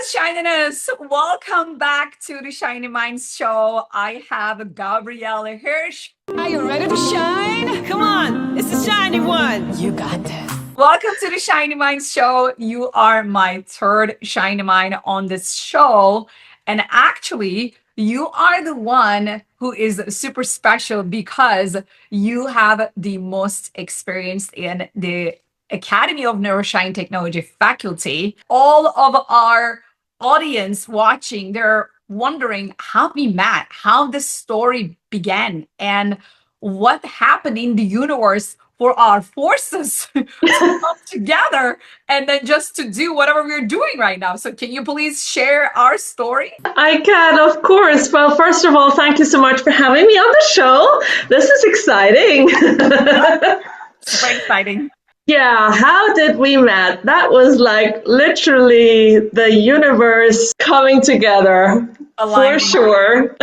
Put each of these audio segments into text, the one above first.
Shiners, welcome back to the Shiny Minds Show. I have Gabriele Hirsch. Are you ready to shine? Come on, it's the shiny one. You got this. Welcome to the Shiny Minds Show. You are my third Shiny Mind on this show. And actually, you are the one who is super special because you have the most experience in the Academy of Neuro-Shine Technology Faculty. All of our audience watching, they're wondering how we met, how this story began, and what happened in the universe for our forces to come together and then just to do whatever we're doing right now. So can you please share our story? I can, of course. Well, first of all, thank you so much for having me on the show. This is exciting. Super exciting. Yeah, how did we met? That was like literally the universe coming together. Aligning. For sure.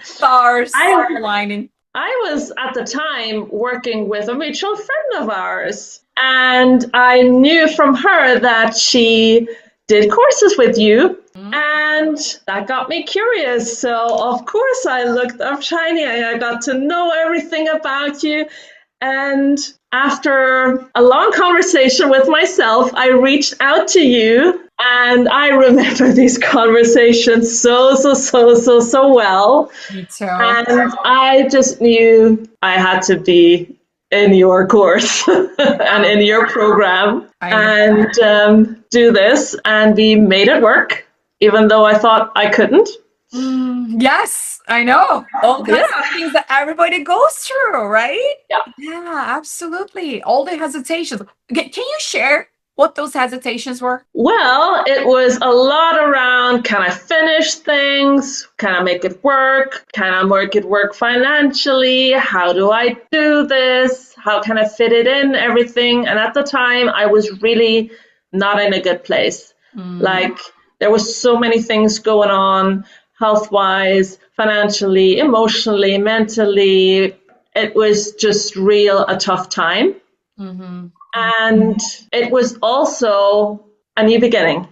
Stars aligning. I was at the time working with a mutual friend of ours, and I knew from her that she did courses with you, and that got me curious. So of course I looked up Shiny, I got to know everything about you. And after a long conversation with myself, I reached out to you, and I remember these conversations so well. Me too. And I just knew I had to be in your course and in your program and do this. And we made it work, even though I thought I couldn't. Yes, I know. All kinds of things that everybody goes through, right? Yeah, absolutely. All the hesitations. Can you share what those hesitations were? Well, it was a lot around, can I finish things? Can I make it work? Can I make it work financially? How do I do this? How can I fit it in, everything? And at the time, I was really not in a good place. Like, there was so many things going on, health-wise, financially, emotionally, mentally. It was just a tough time. And it was also a new beginning,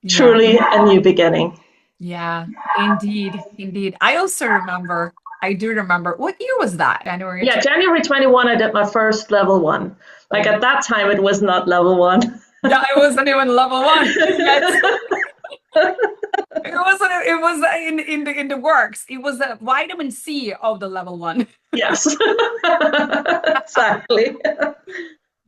truly a new beginning. Yeah, indeed. I also remember, I do remember, what year was that? January? Yeah, January 21, I did my first level 1. Like at that time, it was not level 1. Yeah, it wasn't even level 1. Yes. It was in the works. It was the vitamin C of the level 1. Yes, exactly.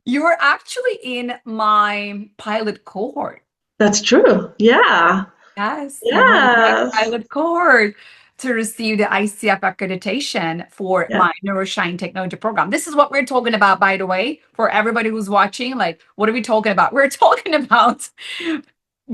You were actually in my pilot cohort. That's true. Yeah. Yes. Yeah. Pilot cohort to receive the ICF accreditation for my Neuro-Shine Technology program. This is what we're talking about, by the way, for everybody who's watching. Like, what are we talking about? We're talking about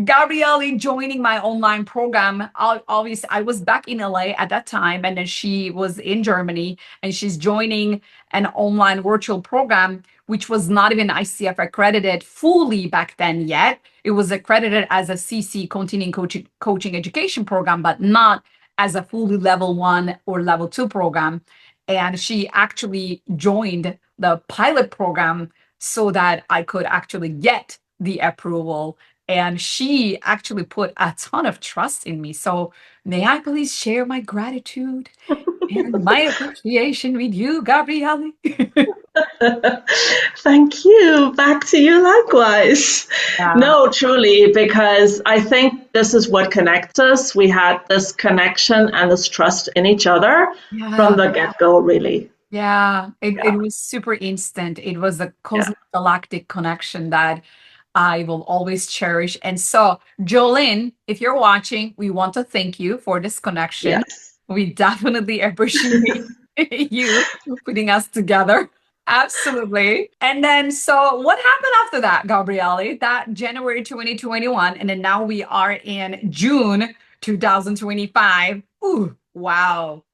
Gabriele joining my online program. Obviously, I was back in LA at that time, and then she was in Germany, and she's joining an online virtual program, which was not even ICF accredited fully back then yet. It was accredited as a CC, continuing coaching education program, but not as a fully level 1 or level 2 program. And she actually joined the pilot program so that I could actually get the approval. And she actually put a ton of trust in me. So may I please share my gratitude and my appreciation with you, Gabriele? Thank you. Back to you likewise. Yeah. No, truly, because I think this is what connects us. We had this connection and this trust in each other from the get-go, really. Yeah, it was super instant. It was a cosmic galactic connection that I will always cherish. And so, Jolene, if you're watching, we want to thank you for this connection. Yes. We definitely appreciate you putting us together. Absolutely. And then, so what happened after that, Gabriele? That January 2021, and then now we are in June 2025. Ooh, wow.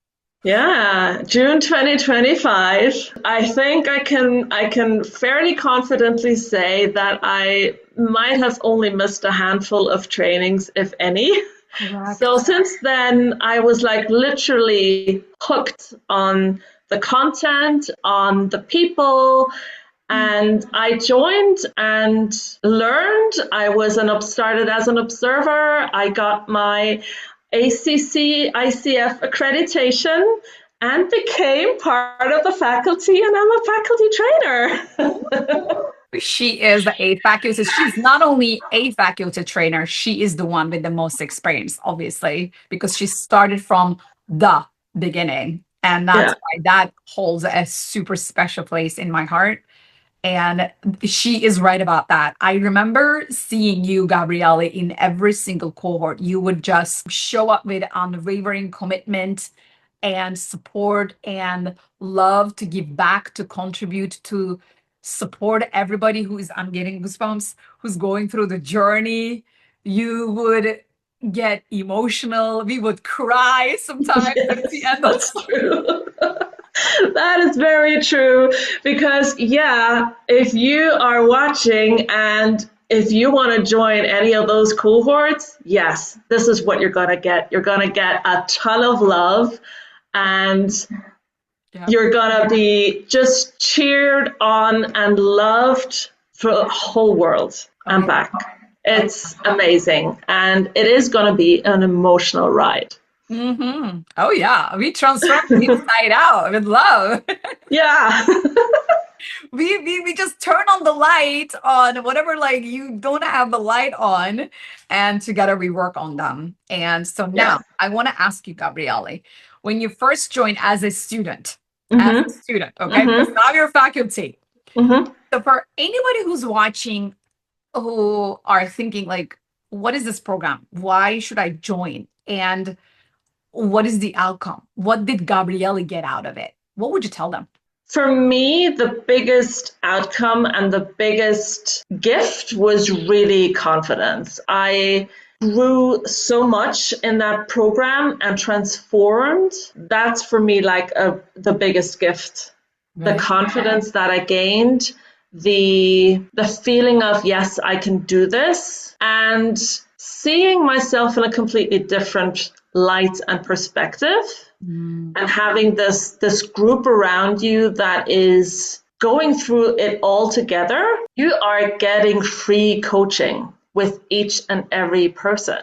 Yeah, June 2025. I think I can fairly confidently say that I might have only missed a handful of trainings, if any. Correct. So since then, I was like literally hooked on the content, on the people, And I joined and learned. I was started as an observer. I got my ACC ICF accreditation and became part of the faculty, and I'm a faculty trainer. She is a faculty. She's not only a faculty trainer, she is the one with the most experience, obviously, because she started from the beginning. And that's Yeah. why that holds a super special place in my heart. And she is right about that. I remember seeing you, Gabriele, in every single cohort. You would just show up with unwavering commitment and support and love to give back, to contribute, to support everybody I'm getting goosebumps, who's going through the journey. You would get emotional. We would cry sometimes at the Yes, end of. that's true. That is very true because, yeah, if you are watching and if you want to join any of those cohorts, yes, this is what you're going to get. You're going to get a ton of love and Yeah. you're going to be just cheered on and loved for the whole world and back. It's amazing. And it is going to be an emotional ride. Mm-hmm. Oh yeah, we transform inside out with love. Yeah. We just turn on the light on whatever like you don't have the light on, and together we work on them. And so now Yes. I want to ask you, Gabriele, when you first joined Mm-hmm. okay, because Mm-hmm. now you're faculty. Mm-hmm. So for anybody who's watching who are thinking like, what is this program? Why should I join? And what is the outcome? What did Gabriele get out of it? What would you tell them? For me, the biggest outcome and the biggest gift was really confidence. I grew so much in that program and transformed. That's for me like the biggest gift. The confidence that I gained, the feeling of yes, I can do this, and seeing myself in a completely different light and perspective, and having this group around you that is going through it all together. You are getting free coaching with each and every person.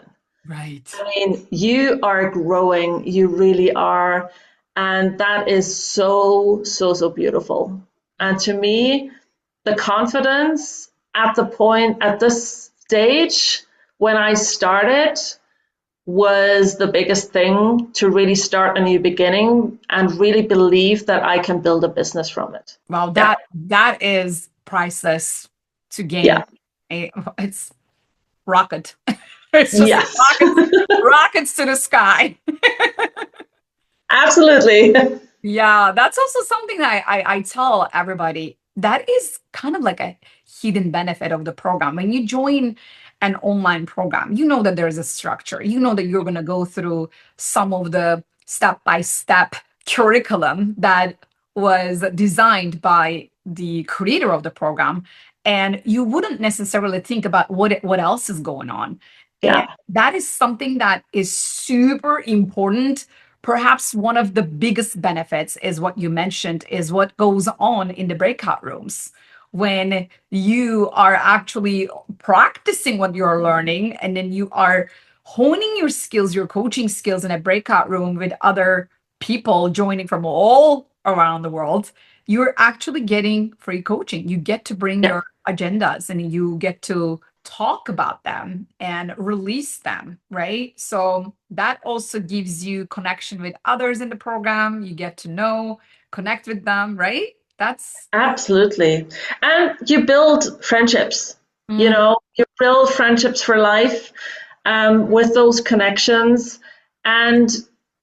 Right. I mean, you are growing, you really are. And that is so, so, so beautiful. And to me, the confidence at this stage when I started was the biggest thing to really start a new beginning and really believe that I can build a business from it. Well, Yeah. that is priceless to gain. Yeah. It's rocket. It's just Yes. rockets to the sky. Absolutely. Yeah, that's also something that I tell everybody. That is kind of like a hidden benefit of the program. When you join an online program, you know that there's a structure. You know that you're going to go through some of the step-by-step curriculum that was designed by the creator of the program, and you wouldn't necessarily think about what else is going on. And Yeah. that is something that is super important. Perhaps one of the biggest benefits is what you mentioned, is what goes on in the breakout rooms when you are actually practicing what you're learning, and then you are honing your skills, your coaching skills in a breakout room with other people joining from all around the world. You're actually getting free coaching. You get to bring Yeah. your agendas and you get to talk about them and release them, right? So that also gives you connection with others in the program. You get to know, connect with them, right? That's Absolutely. And you build friendships. mm, You build friendships for life with those connections. And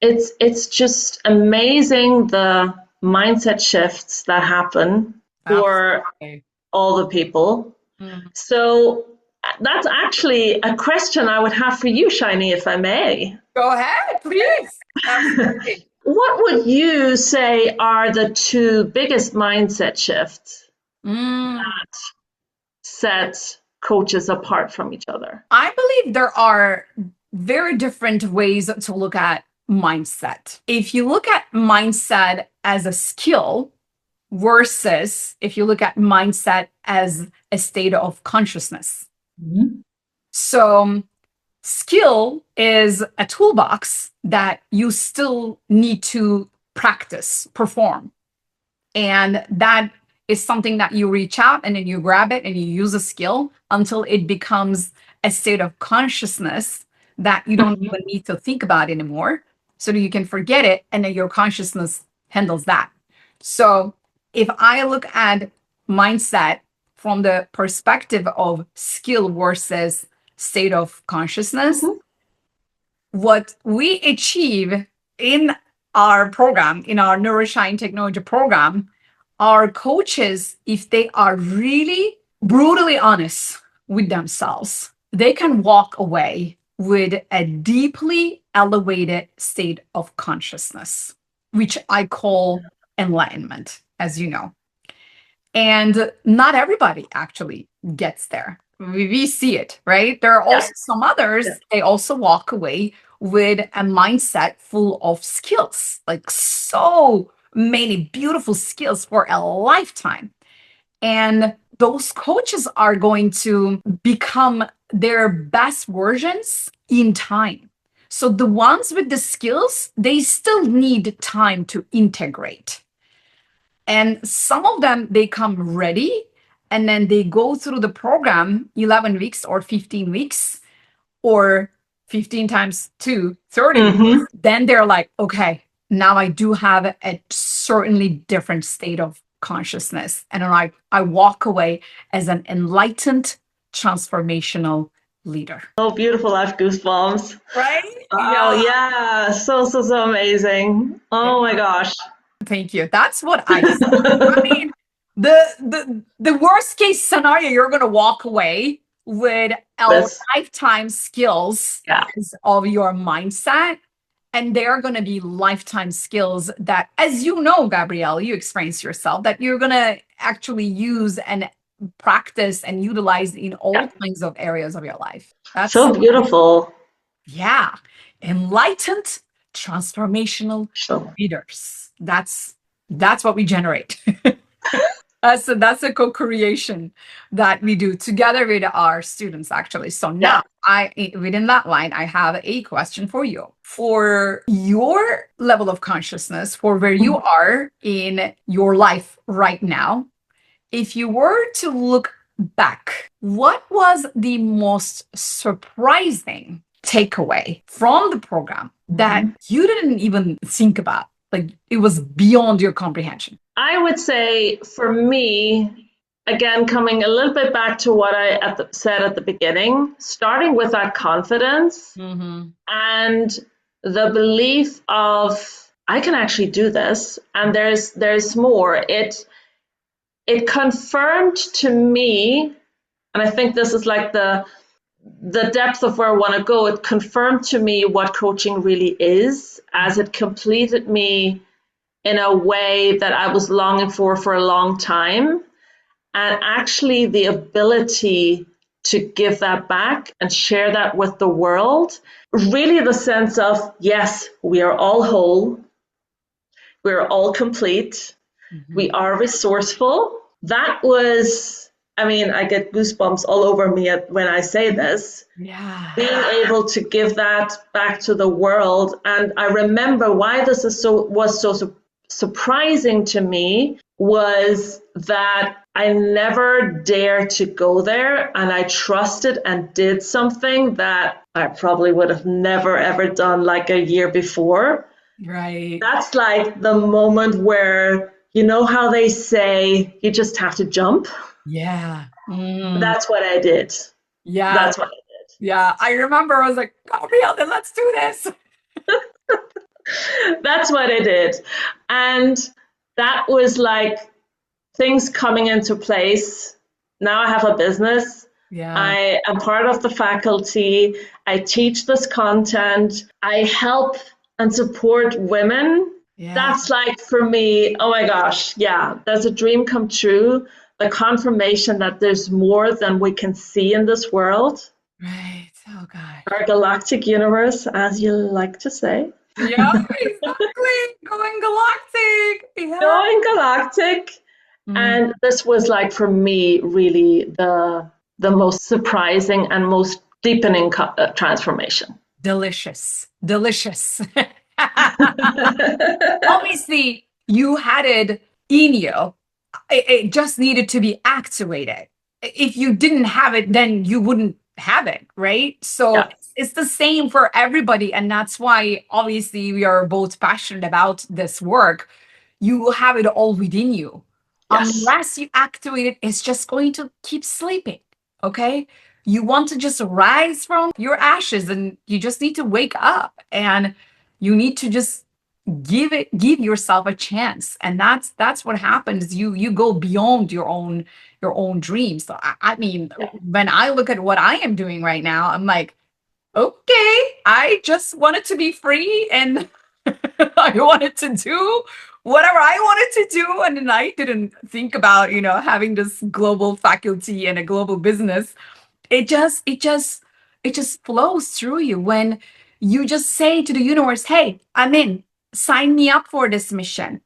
it's just amazing the mindset shifts that happen for absolutely. all the people. Mm. So that's actually a question I would have for you, Shiny, if I may. Go ahead, please. Absolutely. What would you say are the two biggest mindset shifts Mm. set coaches apart from each other? I believe there are very different ways to look at mindset. If you look at mindset as a skill, versus if you look at mindset as a state of consciousness. Mhm. So skill is a toolbox that you still need to practice, perform. And that is something that you reach out and then you grab it and you use a skill until it becomes a state of consciousness that you don't even need to think about anymore. So that you can forget it and then your consciousness handles that. So if I look at mindset from the perspective of skill versus state of consciousness, Mhm. what we achieve in our program, in our Neuro-Shine Technology program, our coaches, if they are really brutally honest with themselves, they can walk away with a deeply elevated state of consciousness, which I call enlightenment, as you know. And not everybody actually gets there. We see it, right? There are Yeah. also some others, Yeah. they also walk away with a mindset full of skills, like so many beautiful skills for a lifetime. And those coaches are going to become their best versions in time. So the ones with the skills, they still need time to integrate. And some of them, they come ready and then they go through the program 11 weeks or 15 weeks or 15 times 2, 30 weeks. Mhm. Then they're like, okay, now I do have a certainly different state of consciousness. And I walk away as an enlightened, transformational leader. Oh, beautiful. I have goosebumps. Right? Oh, yeah. So amazing. Oh my gosh. Thank you. That's what I see. I mean, the worst case scenario, you're gonna walk away with a This, lifetime skills yeah. of your mindset. And they're gonna be lifetime skills that, as you know, Gabrielle, you experience yourself, that you're gonna actually use and practice and utilize in all Yeah. kinds of areas of your life. That's So beautiful. yeah. Enlightened, transformational So, leaders. That's what we generate. That's a co-creation that we do together with our students, actually. So yeah. now within that line, I have a question for you. For your level of consciousness, for where you are in your life right now, if you were to look back, what was the most surprising takeaway from the program that you didn't even think about? Like it was beyond your comprehension. I would say for me, again, coming a little bit back to what I said at the beginning, starting with that confidence and the belief of I can actually do this, and there's more. It confirmed to me, and I think this is like the depth of where I want to go. It confirmed to me what coaching really is, as it completed me in a way that I was longing for a long time. And actually the ability to give that back and share that with the world. Really the sense of, yes, we are all whole. We're all complete. We are resourceful. That was, I mean, I get goosebumps all over me when I say this. Yeah. Being able to give that back to the world. And I remember why this was so surprising to me was that I never dared to go there, and I trusted and did something that I probably would have never ever done like a year before. Right. That's like the moment where, you know how they say you just have to jump? Yeah. That's what I did. Yeah. That's what I did. Yeah. I remember I was like, Gabrielle, then let's do this. That's what I did. And that was like things coming into place. Now I have a business. Yeah. I am part of the faculty. I teach this content. I help and support women. Yeah. That's like, for me, oh my gosh, yeah, there's a dream come true. The confirmation that there's more than we can see in this world. Right. Oh, God. Our galactic universe, as you like to say. Yeah, exactly. Going galactic. Yeah. Going galactic. Mm, And this was like for me really the most surprising and most deepening transformation. delicious. Delicious. Obviously, you had it in you. It just needed to be activated. If you didn't have it, then you wouldn't have it, right? So Yeah. it's the same for everybody. And that's why, obviously, we are both passionate about this work. You have it all within you. Yes. Unless you activate it, it's just going to keep sleeping. Okay. You want to just rise from your ashes and you just need to wake up and you need to just give yourself a chance, and that's what happens. You go beyond your own dreams. So I mean, Yeah. when I look at what I am doing right now, I'm like, okay, I just wanted to be free and I wanted to do whatever I wanted to do, and then I didn't think about having this global faculty and a global business. It just flows through you when you just say to the universe, hey, I'm in, sign me up for this mission.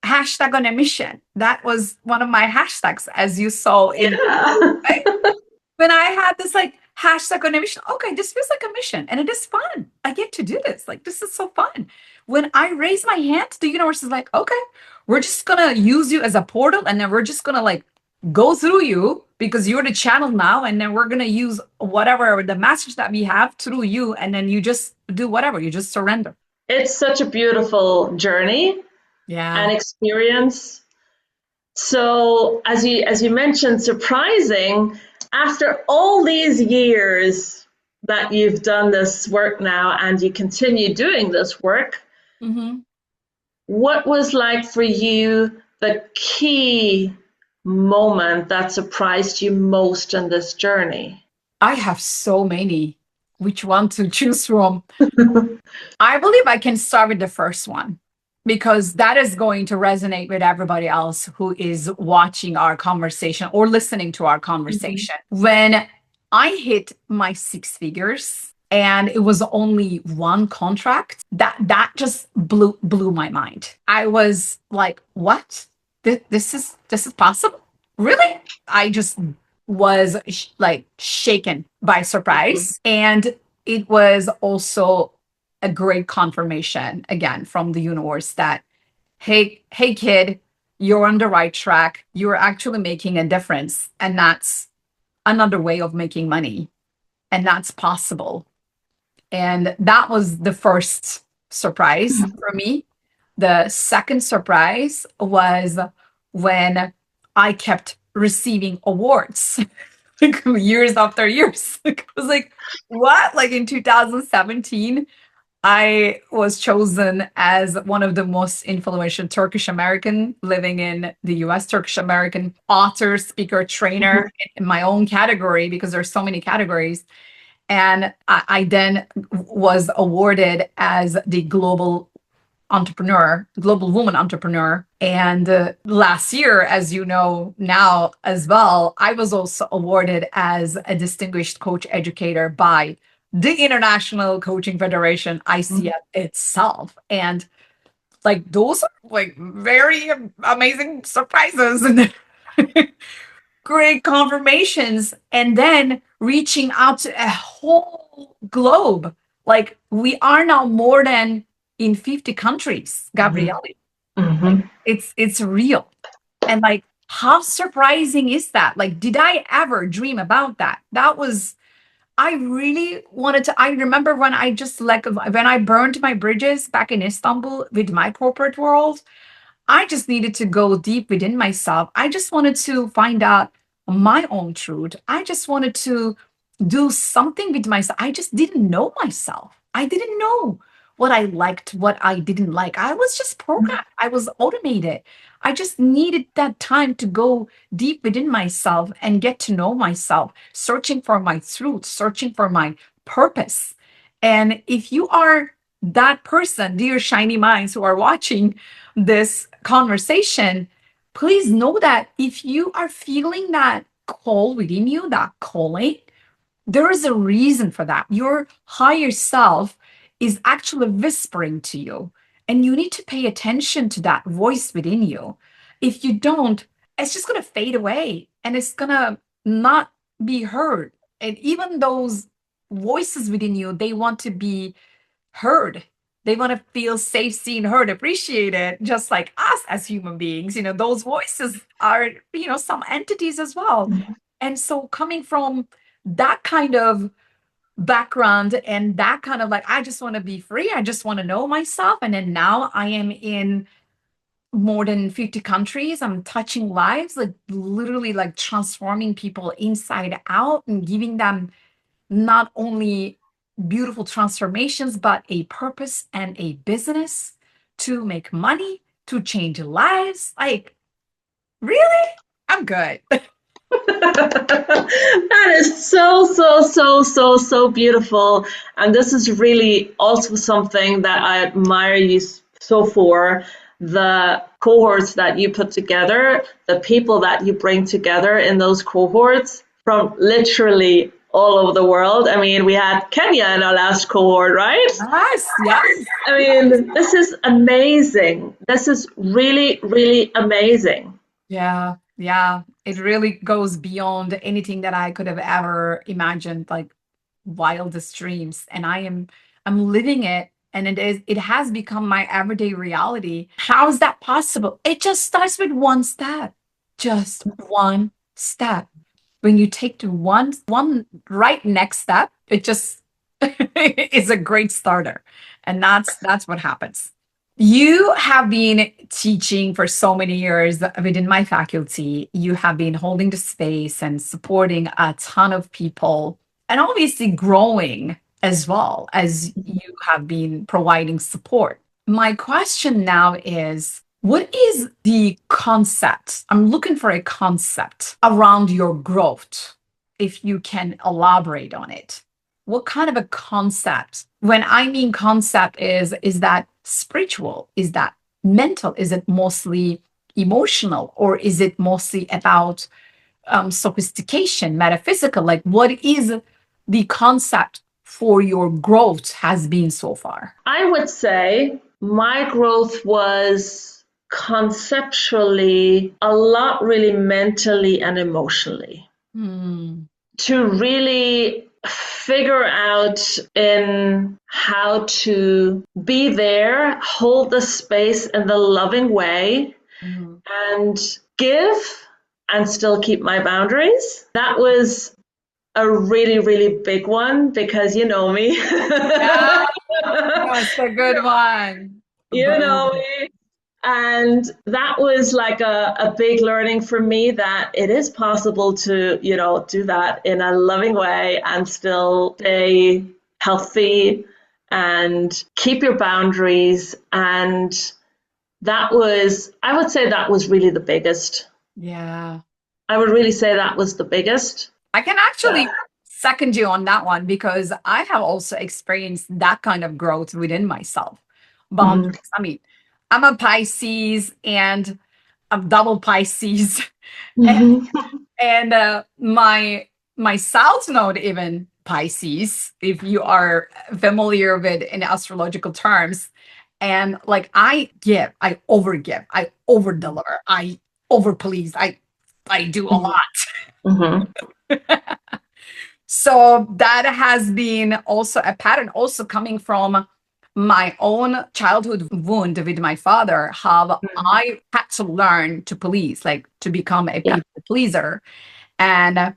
Hashtag on a mission. That was one of my hashtags, as you saw in Yeah. right? When I had this like hashtag on a mission. Okay, this feels like a mission and it is fun. I get to do this. Like, this is so fun. When I raise my hand, the universe is like, okay, we're just gonna use you as a portal, and then we're just gonna like go through you because you're the channel now, and then we're gonna use whatever the message that we have through you, and then you just do whatever, you just surrender. It's such a beautiful journey Yeah. and experience. So as you mentioned, surprising, after all these years that you've done this work now and you continue doing this work, Hmm. what was like for you the key moment that surprised you most in this journey? I have so many. Which one to choose from? I believe I can start with the first one because that is going to resonate with everybody else who is watching our conversation or listening to our Mhm. conversation. When I hit my six figures and it was only one contract, that just blew my mind. I was like, what? This is possible? Really? I just was like shaken by surprise. And it was also a great confirmation again from the universe that, hey kid, you're on the right track. You're actually making a difference, and that's another way of making money, and that's possible. And that was the first surprise for me. The second surprise was when I kept receiving awards like years after years. Like, I was like, what? Like in 2017, I was chosen as one of the most influential Turkish American living in the US, Turkish American author, speaker, trainer in my own category because there's so many categories. And I then was awarded as the global entrepreneur, global woman entrepreneur. And last year, as you know now as well, I was also awarded as a distinguished coach educator by the International Coaching Federation, ICF itself. And like, those are like very amazing surprises and great confirmations. And then reaching out to a whole globe. Like, we are now more than in 50 countries, Gabriele. Like, Mhm. it's real. And like, how surprising is that? Like, did I ever dream about that? That was, I really wanted to. I remember when I just like when I burned my bridges back in Istanbul with my corporate world, I just needed to go deep within myself. I just wanted to find out my own truth. I just wanted to do something with myself. I just didn't know myself. I didn't know what I liked, what I didn't like. I was just programmed. I was automated. I just needed that time to go deep within myself and get to know myself, searching for my truth, searching for my purpose. And if you are that person, dear shiny minds who are watching this conversation, please know that if you are feeling that call within you, that calling, there is a reason for that. Your higher self is actually whispering to you. And you need to pay attention to that voice within you. If you don't, it's just going to fade away and it's going to not be heard. And even those voices within you, they want to be heard. They want to feel safe, seen, heard, appreciated, just like us as human beings. Those voices are, some entities as well. And so coming from that kind of background and that kind of like, I just want to be free. I just want to know myself. And then now I am in more than 50 countries. I'm touching lives, like literally like transforming people inside out and giving them not only beautiful transformations, but a purpose and a business to make money, to change lives. Like, really? I'm good. That is so, so, so, so, so beautiful. And this is really also something that I admire you so for. The cohorts that you put together, the people that you bring together in those cohorts from literally all over the world. I mean, we had Kenya in our last cohort, right? Yes. I mean, this is amazing. This is really, really amazing. Yeah. It really goes beyond anything that I could have ever imagined, like wildest dreams. And I'm living it. And it has become my everyday reality. How is that possible? It just starts with one step. Just one step. When you take the one right next step, it just is a great starter. And that's what happens. You have been teaching for so many years within my faculty. You have been holding the space and supporting a ton of people and obviously growing as well as you have been providing support. My question now is, what is the concept? I'm looking for a concept around your growth, if you can elaborate on it. What kind of a concept? When I mean concept, is that spiritual? Is that mental? Is it mostly emotional? Or is it mostly about sophistication, metaphysical? Like, what is the concept for your growth has been so far? I would say my growth was conceptually a lot really mentally and emotionally. To really figure out in how to be there, hold the space in the loving way, and give and still keep my boundaries. That was a really, really big one because you know me. Yeah, that's a good one. You know me. And that was like a big learning for me that it is possible to, do that in a loving way and still stay healthy and keep your boundaries. And I would say that was really the biggest. Yeah. I would really say that was the biggest. I can actually second you on that one because I have also experienced that kind of growth within myself. Boundaries. I mean, I'm a Pisces and I'm double Pisces. And my South Node even Pisces, if you are familiar with in astrological terms. And like I overgive, I over deliver, I over please, I do a lot. So that has been also a pattern, also coming from my own childhood wound with my father, how I had to learn to please, like to become a people pleaser. And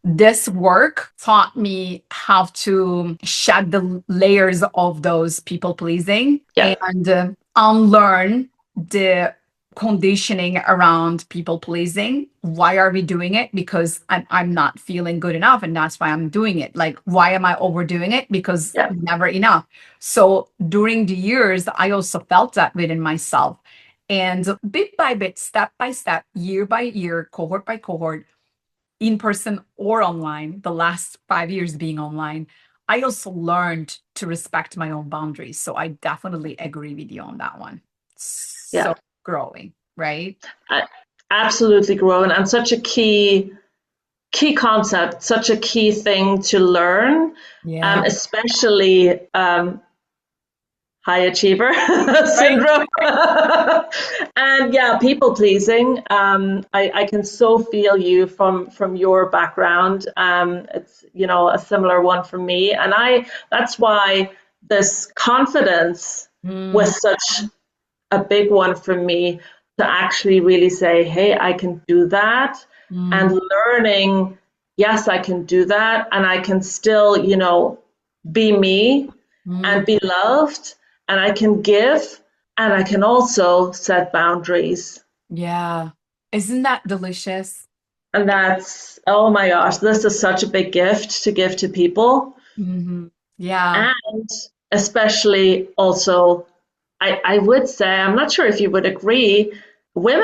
this work taught me how to shed the layers of those people pleasing and unlearn the conditioning around people pleasing. Why are we doing it? Because I'm not feeling good enough, and that's why I'm doing it. Like, why am I overdoing it? Because never enough. So during the years, I also felt that within myself. And bit by bit, step by step, year by year, cohort by cohort, in person or online, the last 5 years being online, I also learned to respect my own boundaries. So I definitely agree with you on that one. So growing, right? Absolutely growing, and such a key concept, such a key thing to learn, especially high achiever syndrome. And yeah, people pleasing. I can so feel you from your background. It's, you know, a similar one for me. And that's why this confidence was such a big one for me, to actually really say, hey, I can do that. And learning, yes, I can do that. And I can still, you know, be me and be loved, and I can give, and I can also set boundaries. Yeah. Isn't that delicious? And that's, oh my gosh, this is such a big gift to give to people. Yeah. And especially also, I would say, I'm not sure if you would agree, women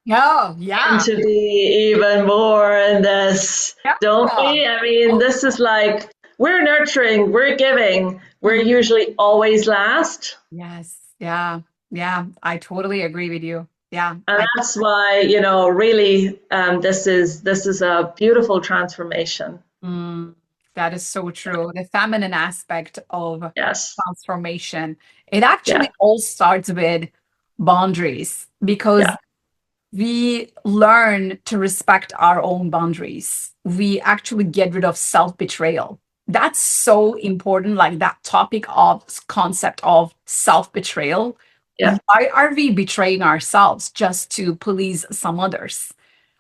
Oh, tend yeah. to be even more in this, don't Yeah. we? I mean, this is like, we're nurturing, we're giving, we're Mhm. usually always last. Yes. Yeah. Yeah. I totally agree with you. Yeah. And that's why, you know, really, this is a beautiful transformation. Mm, that is so true. The feminine aspect of Yes. transformation, it Yeah. actually all starts with boundaries because Yeah. we learn to respect our own boundaries. We actually get rid of self-betrayal. That's so important, like that topic of concept of self-betrayal. Yeah. Why are we betraying ourselves just to please some others?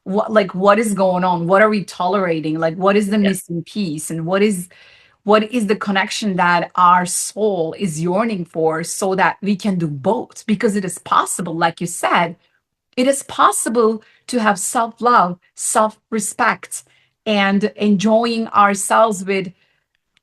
What is going on? What are we tolerating? Like what is the Yeah. missing piece? And what is the connection that our soul is yearning for so that we can do both? Because it is possible, like you said, it is possible to have self love, self respect, and enjoying ourselves with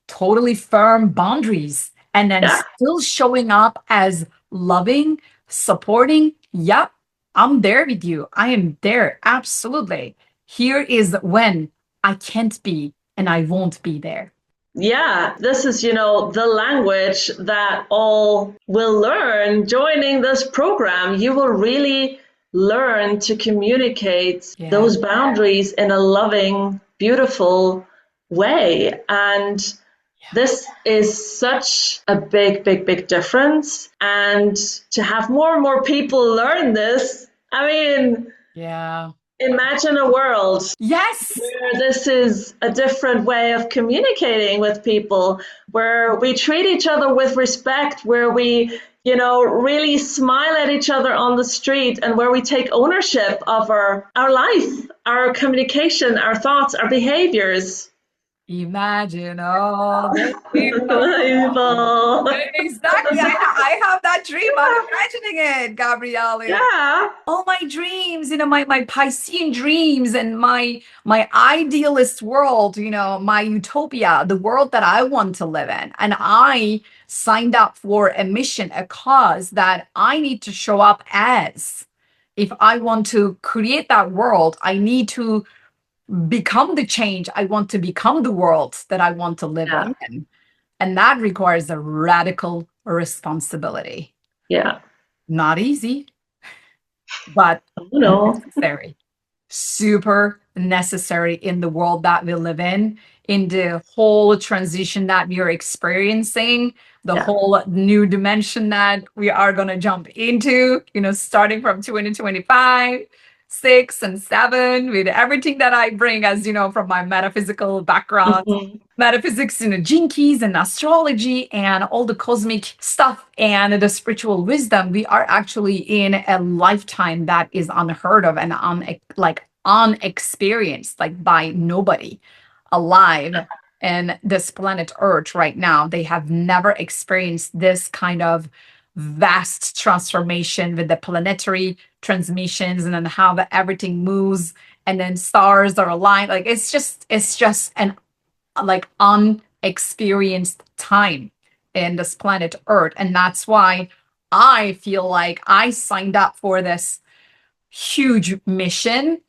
totally firm boundaries, and then Yeah. still showing up as loving, supporting. Yep, I'm there with you. I am there. Absolutely. Here is when I can't be and I won't be there. Yeah, this is, you know, the language that all will learn joining this program. You will really learn to communicate Yeah. those boundaries in a loving, beautiful way. And this is such a big, big, big difference. And to have more and more people learn this, I mean, Yeah. imagine a world Yes. where this is a different way of communicating with people, where we treat each other with respect, where we, you know, really smile at each other on the street, and where we take ownership of our life, our communication, our thoughts, our behaviors. Imagine all the people. People. Exactly. I have that dream. I'm imagining it, Gabriele. Yeah. All my dreams, my Piscean dreams and my idealist world, my utopia, the world that I want to live in. And I signed up for a mission, a cause that I need to show up as. If I want to create that world, I need to become the change. I want to become the world that I want to live Yeah. in. And that requires a radical responsibility. Yeah. Not easy, but You know. necessary. Super necessary in the world that we live in the whole transition that we are experiencing, the Yeah. whole new dimension that we are going to jump into, starting from 2025, 6 and 7, with everything that I bring, as you know, from my metaphysical background, Mhm. metaphysics, gene keys and astrology and all the cosmic stuff and the spiritual wisdom. We are actually in a lifetime that is unheard of and unexperienced, like by nobody alive in this planet Earth right now. They have never experienced this kind of vast transformation with the planetary transmissions and then how everything moves and then stars are aligned. Like it's just an like unexperienced time in this planet Earth. And that's why I feel like I signed up for this huge mission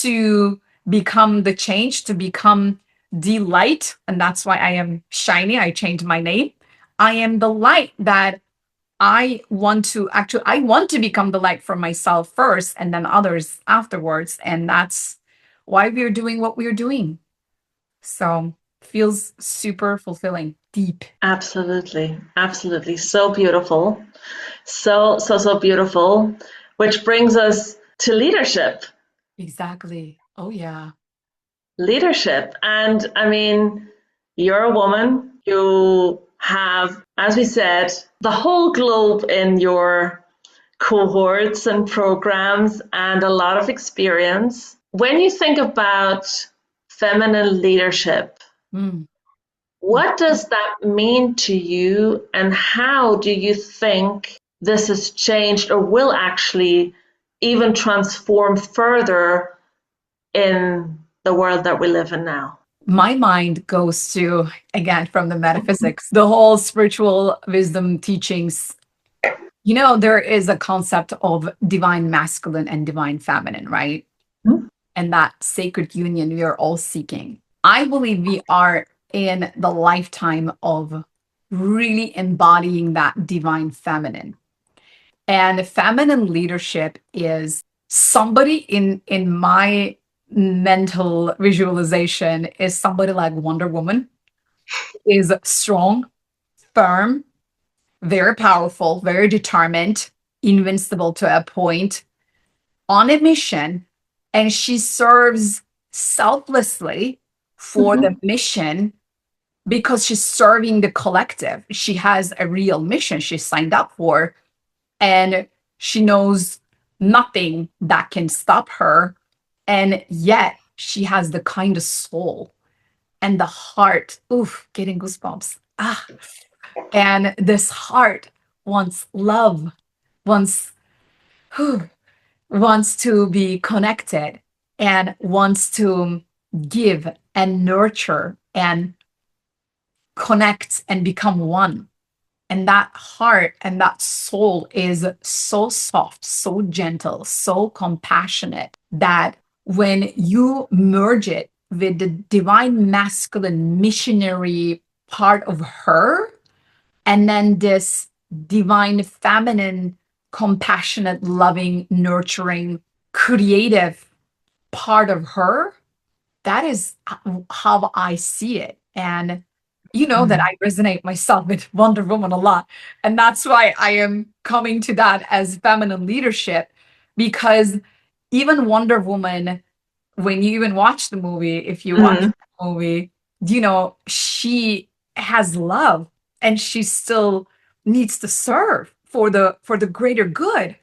to become the change, to become the light. And that's why I am shiny. I changed my name. I am the light that I want to become the light for myself first and then others afterwards. And that's why we're doing what we're doing. So feels super fulfilling. deep. Absolutely. Absolutely. So beautiful. So beautiful. Which brings us to leadership. Exactly. Oh, yeah. Leadership. And I mean, you're a woman. You have, as we said, the whole globe in your cohorts and programs and a lot of experience. When you think about feminine leadership, Mm. what does that mean to you, and how do you think this has changed or will actually even transform further in the world that we live in now? My mind goes to, again, from the metaphysics, the whole spiritual wisdom teachings. There is a concept of divine masculine and divine feminine, right? And that sacred union we are all seeking. I believe we are in the lifetime of really embodying that divine feminine. And feminine leadership is somebody in my mental visualization is somebody like Wonder Woman, is strong, firm, very powerful, very determined, invincible to a point, on a mission, and she serves selflessly for the mission because she's serving the collective. She has a real mission she signed up for, and she knows nothing that can stop her. And yet she has the kind of soul and the heart. Oof, getting goosebumps. And this heart wants love, wants whew, wants to be connected, and wants to give and nurture and connect and become one. And that heart and that soul is so soft, so gentle, so compassionate that when you merge it with the divine masculine missionary part of her, and then this divine feminine, compassionate, loving, nurturing, creative part of her, that is how I see it. And that I resonate myself with Wonder Woman a lot. And that's why I am coming to that as feminine leadership, because even Wonder Woman, when you even watch the movie, if you watch the movie, she has love, and she still needs to serve for the greater good.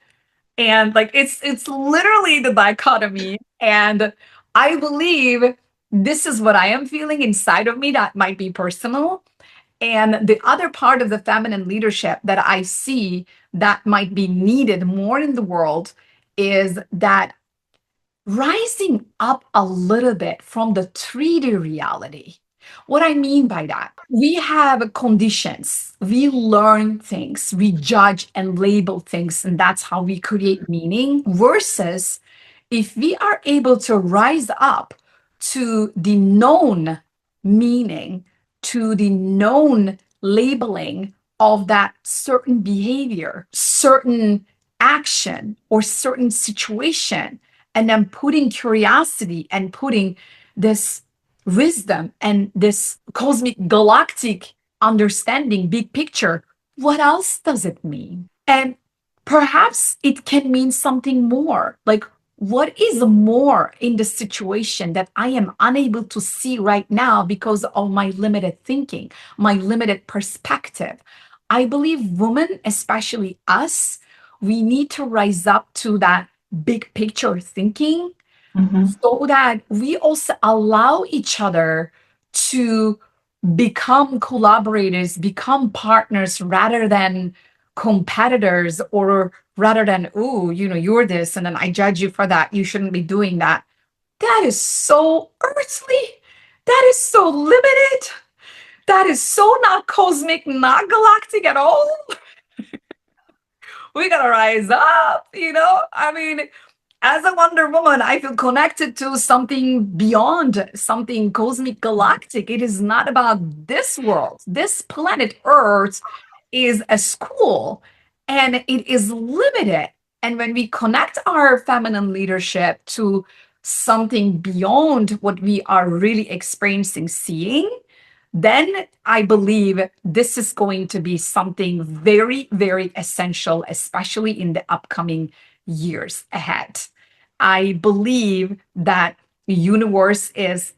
And like it's literally the dichotomy. And I believe this is what I am feeling inside of me that might be personal. And the other part of the feminine leadership that I see that might be needed more in the world is that rising up a little bit from the 3D reality. What I mean by that, we have conditions, we learn things, we judge and label things, and that's how we create meaning. Versus if we are able to rise up to the known meaning, to the known labeling of that certain behavior, certain action, or certain situation, and then putting curiosity and putting this wisdom and this cosmic galactic understanding, big picture, what else does it mean? And perhaps it can mean something more. Like, what is more in the situation that I am unable to see right now because of my limited thinking, my limited perspective? I believe women, especially us, we need to rise up to that big picture thinking, so that we also allow each other to become collaborators, become partners rather than competitors, or rather than, oh, you're this, and then I judge you for that. You shouldn't be doing that. That is so earthly. That is so limited. That is so not cosmic, not galactic at all. We gotta rise up, I mean, as a Wonder Woman, I feel connected to something beyond, something cosmic galactic. It is not about this world. This planet Earth is a school, and it is limited. And when we connect our feminine leadership to something beyond what we are really experiencing, seeing, then I believe this is going to be something very, very essential, especially in the upcoming years ahead. I believe that the universe is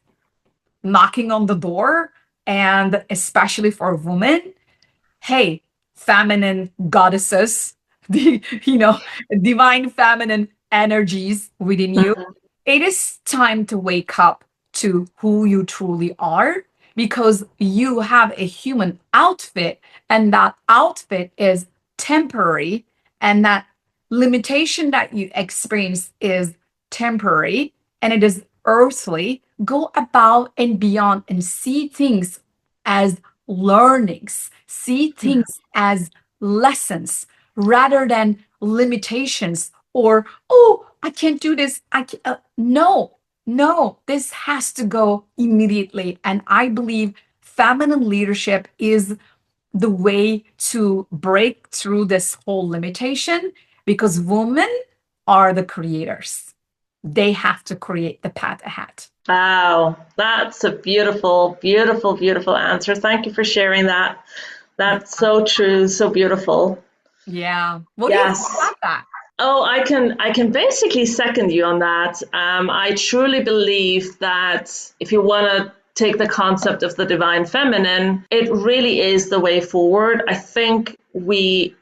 knocking on the door, and especially for women, hey, feminine goddesses, the divine feminine energies within you, Mhm. it is time to wake up to who you truly are, because you have a human outfit, and that outfit is temporary, and that limitation that you experience is temporary, and it is earthly. Go about and beyond and see things as learnings, see Yeah. things as lessons rather than limitations, or, oh, I can't do this. No, no, this has to go immediately. And I believe feminine leadership is the way to break through this whole limitation, because women are the creators. They have to create the path ahead. Wow, that's a beautiful, beautiful, beautiful answer. Thank you for sharing that. Yeah. That's so true, so beautiful. Yeah. What do you think Yes. about that? Oh, I can basically second you on that. I truly believe that if you want to take the concept of the divine feminine, it really is the way forward. I think we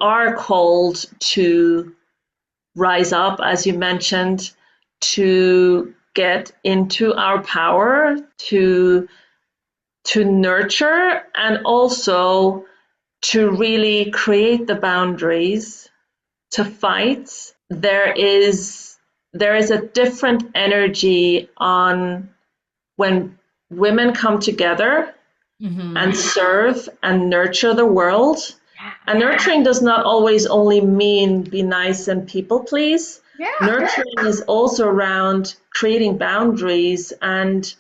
are called to rise up, as you mentioned, to get into our power, to nurture, and also to really create the boundaries, to fight. There is a different energy on when women come together Mm-hmm. and serve and nurture the world. Yeah. And nurturing does not always only mean be nice and people please. Yeah. Nurturing is also around creating boundaries and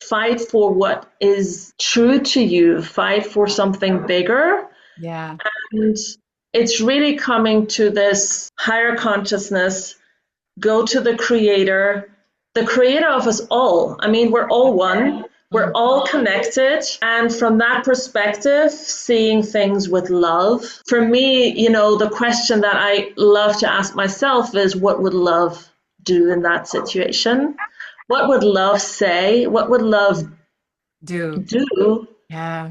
fight for what is true to you, fight for something bigger. Yeah. And it's really coming to this higher consciousness, go to the creator of us all. I mean, we're all one. We're Mm. all connected. And from that perspective, seeing things with love. For me, the question that I love to ask myself is, what would love do in that situation? What would love say? What would love Do. do? Yeah.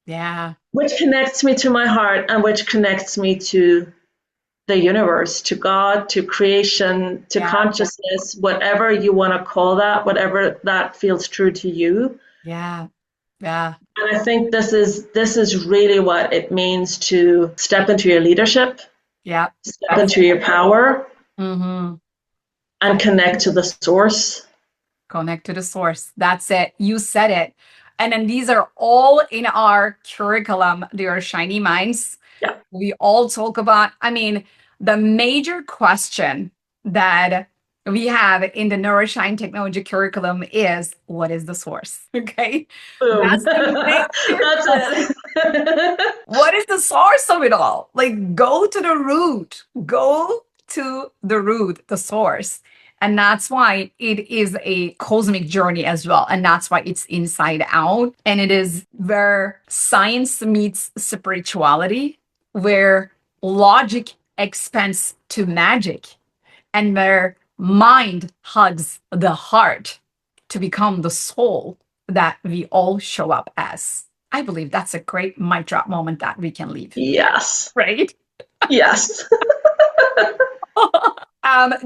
Yeah. Which connects me to my heart and which connects me to the universe, to God, to creation, to Yeah. consciousness, whatever you want to call that, whatever that feels true to you. Yeah. Yeah. And I think this is really what it means to step into your leadership, Yeah. step into your power, Mm-hmm. and connect to the source. Connect to the source. That's it. You said it. And then these are all in our curriculum. They are shiny minds. Yeah. We all talk about, I mean, the major question that we have in the Neuro-Shine Technology curriculum is, what is the source? Okay. Boom. That's the major That's question. it. What is the source of it all? Like, go to the root, go to the root, the source. And that's why it is a cosmic journey as well. And that's why it's inside out. And it is where science meets spirituality, where logic expands to magic, and where mind hugs the heart to become the soul that we all show up as. I believe that's a great mic drop moment that we can leave, Yes. right? Yes.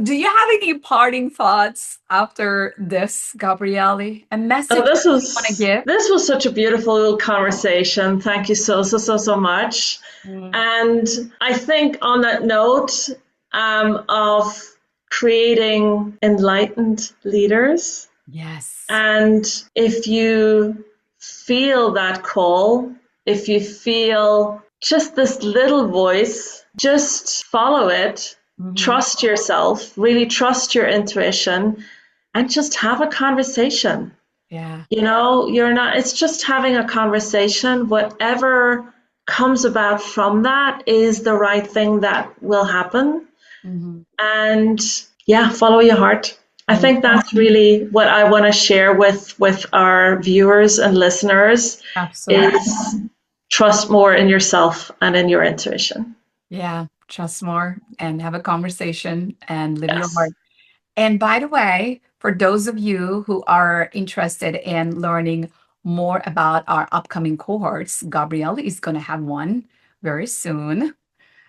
Do you have any parting thoughts after this, Gabriele? A Oh, message this you want to was give? this was such a beautiful conversation. Thank you so much. Mm. And I think on that note, of creating enlightened leaders, Yes. and if you feel that call, if you feel just this little voice, just follow it. Mhm. Trust yourself, really trust your intuition, and just have a conversation. Yeah. It's just having a conversation. Whatever comes about from that is the right thing that will happen. Mhm. And yeah, follow your heart I think that's really what I want to share with our viewers and listeners. Absolutely. Is trust more in yourself and in your intuition. Yeah, trust more and have a conversation and live your Yes. heart. And by the way, for those of you who are interested in learning more about our upcoming cohorts, Gabrielle is going to have one very soon,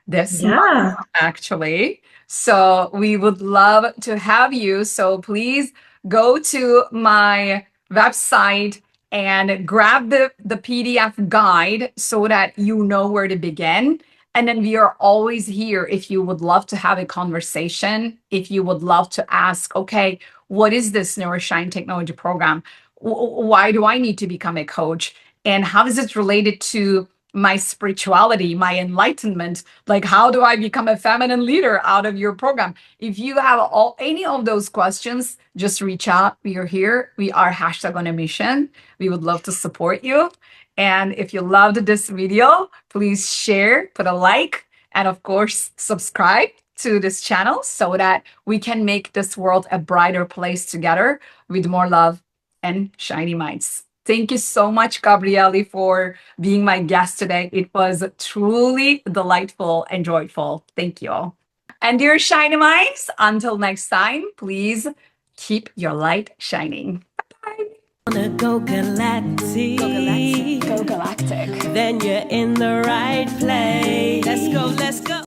this month, Yeah. actually. So we would love to have you. So please go to my website and grab the PDF guide so that you know where to begin. And then we are always here if you would love to have a conversation, if you would love to ask, okay, what is this Neuro-Shine Technology Program? Why do I need to become a coach? And how is it related to my spirituality, my enlightenment? Like, how do I become a feminine leader out of your program? If you have any of those questions, just reach out. We are here. We are hashtag on a mission. We would love to support you. And if you loved this video, please share, put a like, and of course, subscribe to this channel so that we can make this world a brighter place together with more love and shiny minds. Thank you so much, Gabriele, for being my guest today. It was truly delightful and joyful. Thank you. And dear shiny minds, until next time, please keep your light shining. Bye. Wanna go galactic. Go galactic. Go galactic. Then you're in the right place. Let's go, let's go.